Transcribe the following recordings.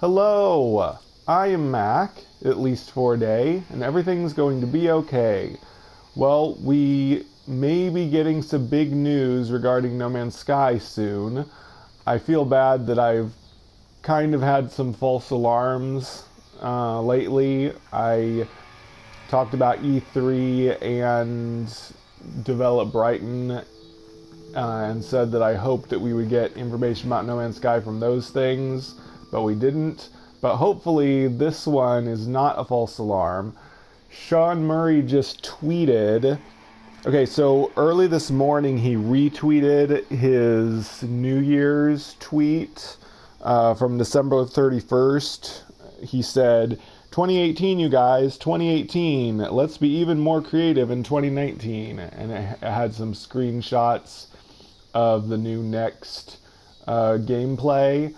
Hello, I am Mac, at least for a day, and everything's going to be okay. Well, we may be getting some big news regarding No Man's Sky soon. I feel bad that I've kind of had some false alarms lately. I talked about E3 and Develop Brighton and said that I hoped that we would get information about No Man's Sky from those things, but we didn't. But hopefully this one is not a false alarm. Sean Murray just tweeted. Okay, so early this morning he retweeted his New Year's tweet from December 31st. He said, 2018, you guys, 2018. Let's be even more creative in 2019. And it had some screenshots of the new Next gameplay.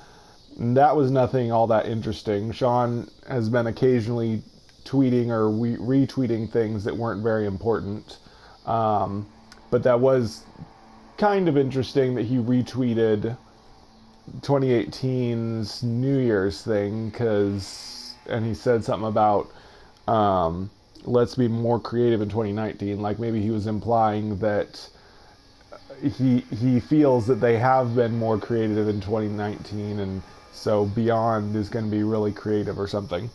And that was nothing all that interesting. Sean has been occasionally tweeting or retweeting things that weren't very important. But that was kind of interesting that he retweeted 2018's New Year's thing, and he said something about let's be more creative in 2019, like maybe he was implying that he feels that they have been more creative in 2019, and so Beyond is going to be really creative or something.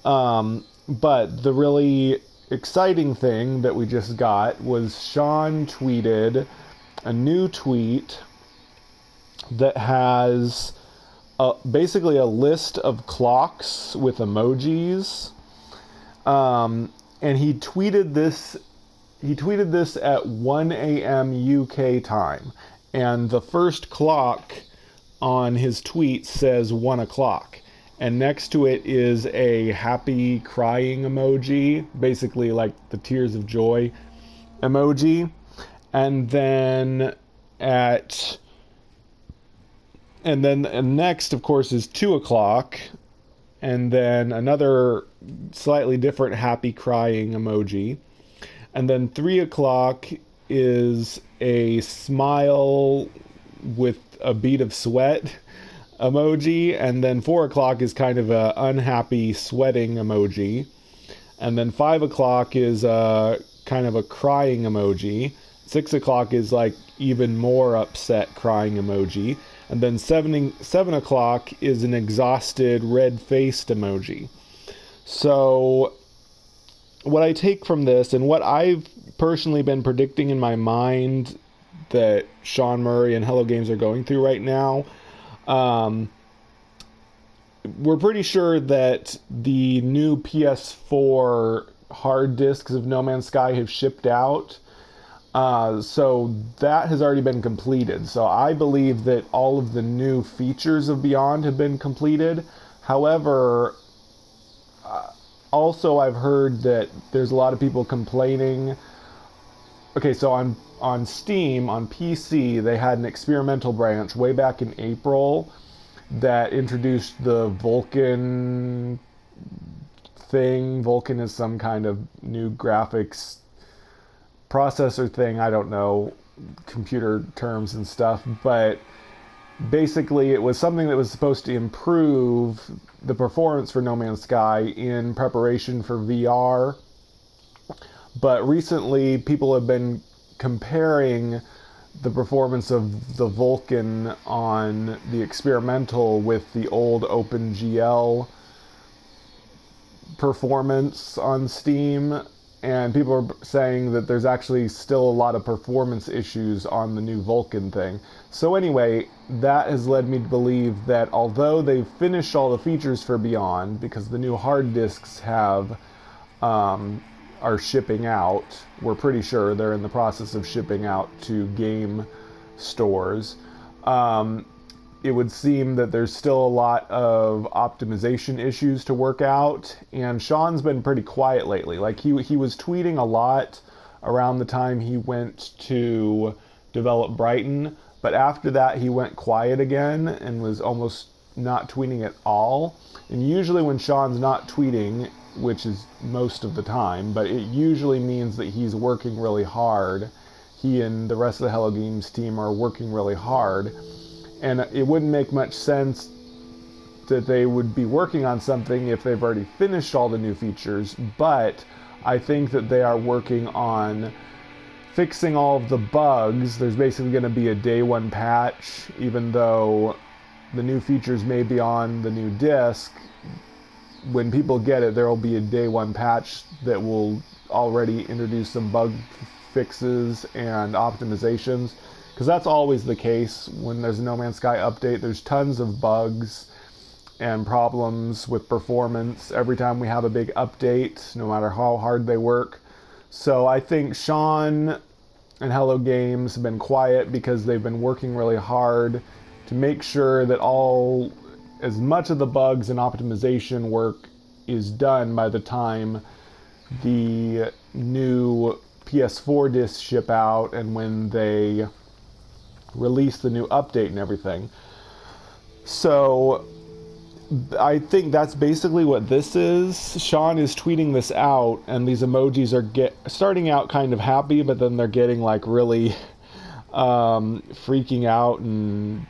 But the really exciting thing that we just got was Sean tweeted a new tweet that has basically a list of clocks with emojis, and he tweeted this at 1 a.m. UK time, and the first clock on his tweet says 1 o'clock, and next to it is a happy crying emoji, basically like the tears of joy emoji, and then next, of course, is 2 o'clock, and then another slightly different happy crying emoji. And then 3 o'clock is a smile with a bead of sweat emoji. And then 4 o'clock is kind of a unhappy sweating emoji. And then 5 o'clock is a kind of a crying emoji. 6 o'clock is like even more upset crying emoji. And then 7 o'clock is an exhausted red-faced emoji. So what I take from this, and what I've personally been predicting in my mind that Sean Murray and Hello Games are going through right now, we're pretty sure that the new PS4 hard disks of No Man's Sky have shipped out. So that has already been completed. So I believe that all of the new features of Beyond have been completed. However, also I've heard that there's a lot of people complaining. Okay, so on Steam, on PC, they had an experimental branch way back in April that introduced the Vulkan thing. Vulkan is some kind of new graphics processor thing, I don't know computer terms and stuff, but basically it was something that was supposed to improve the performance for No Man's Sky in preparation for VR. But recently people have been comparing the performance of the Vulkan on the experimental with the old OpenGL performance on Steam, and people are saying that there's actually still a lot of performance issues on the new Vulkan thing. So anyway, that has led me to believe that although they've finished all the features for Beyond, because the new hard disks are shipping out, we're pretty sure they're in the process of shipping out to game stores, it would seem that there's still a lot of optimization issues to work out, and Sean's been pretty quiet lately. Like he was tweeting a lot around the time he went to Develop Brighton, but after that he went quiet again and was almost not tweeting at all. And usually when Sean's not tweeting, which is most of the time, but it usually means that he's working really hard. He and the rest of the Hello Games team are working really hard. And it wouldn't make much sense that they would be working on something if they've already finished all the new features, but I think that they are working on fixing all of the bugs. There's basically going to be a day one patch, even though the new features may be on the new disc. When people get it, there will be a day one patch that will already introduce some bug fixes and optimizations, because that's always the case when there's a No Man's Sky update. There's tons of bugs and problems with performance every time we have a big update, no matter how hard they work. So I think Sean and Hello Games have been quiet because they've been working really hard to make sure that as much of the bugs and optimization work is done by the time the new PS4 discs ship out and when they release the new update and everything. So I think that's basically what this is. Sean is tweeting this out, and these emojis are starting out kind of happy, but then they're getting like really freaking out and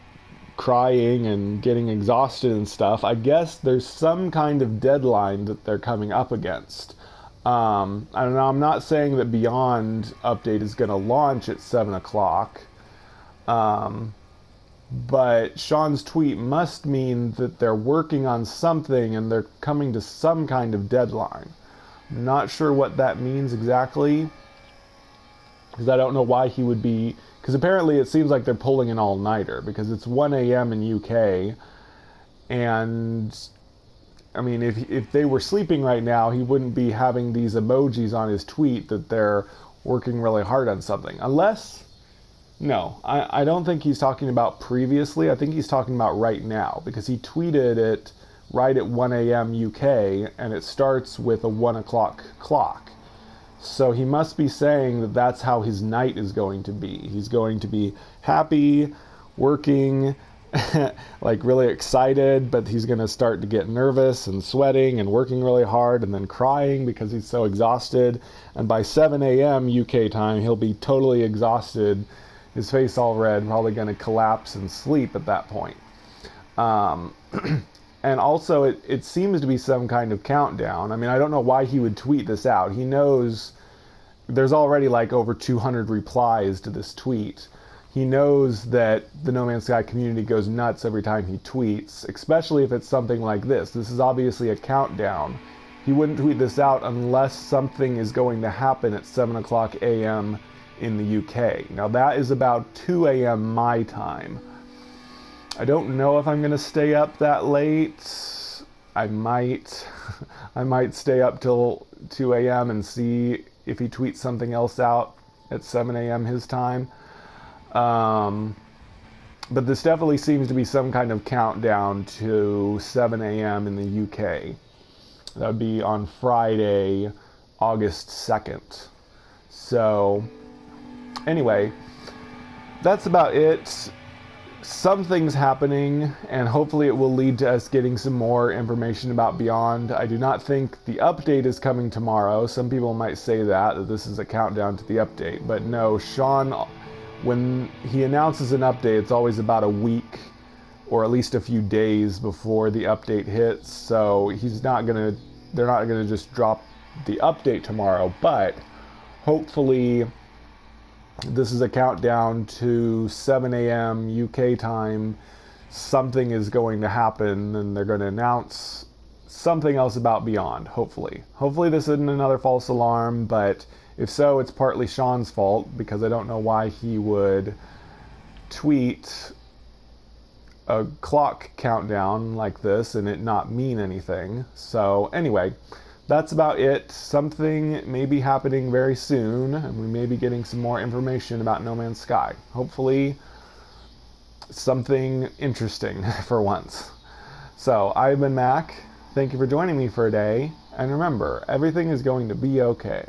crying and getting exhausted and stuff. I guess there's some kind of deadline that they're coming up against. I don't know. I'm not saying that Beyond update is going to launch at 7 o'clock. But Sean's tweet must mean that they're working on something and they're coming to some kind of deadline. I'm not sure what that means exactly, because I don't know why he would be, because apparently it seems like they're pulling an all-nighter, because it's 1 a.m. in UK, and I mean, if they were sleeping right now, he wouldn't be having these emojis on his tweet that they're working really hard on something. No, I don't think he's talking about previously. I think he's talking about right now, because he tweeted it right at 1 a.m. UK, and it starts with a 1 o'clock clock. So he must be saying that that's how his night is going to be. He's going to be happy, working, like really excited, but he's going to start to get nervous and sweating and working really hard and then crying because he's so exhausted. And by 7 a.m. UK time, he'll be totally exhausted, his face all red, probably going to collapse and sleep at that point. And also, it seems to be some kind of countdown. I mean, I don't know why he would tweet this out. He knows there's already like over 200 replies to this tweet. He knows that the No Man's Sky community goes nuts every time he tweets, especially if it's something like this. This is obviously a countdown. He wouldn't tweet this out unless something is going to happen at 7 o'clock a.m. in the UK. Now that is about 2 a.m. my time. I don't know if I'm going to stay up that late. I might stay up till 2 a.m. and see if he tweets something else out at 7 a.m. his time. But this definitely seems to be some kind of countdown to 7 a.m. in the UK. That would be on Friday, August 2nd. So anyway, that's about it. Something's happening, and hopefully it will lead to us getting some more information about Beyond. I do not think the update is coming tomorrow. Some people might say that this is a countdown to the update. But no, Sean, when he announces an update, it's always about a week or at least a few days before the update hits. So they're not gonna just drop the update tomorrow, but hopefully this is a countdown to 7 a.m. UK time. Something is going to happen, and they're going to announce something else about Beyond, hopefully. Hopefully this isn't another false alarm, but if so, it's partly Sean's fault, because I don't know why he would tweet a clock countdown like this and it not mean anything. So anyway, that's about it. Something may be happening very soon, and we may be getting some more information about No Man's Sky. Hopefully, something interesting for once. So, I've been Mac. Thank you for joining me for a day, and remember, everything is going to be okay.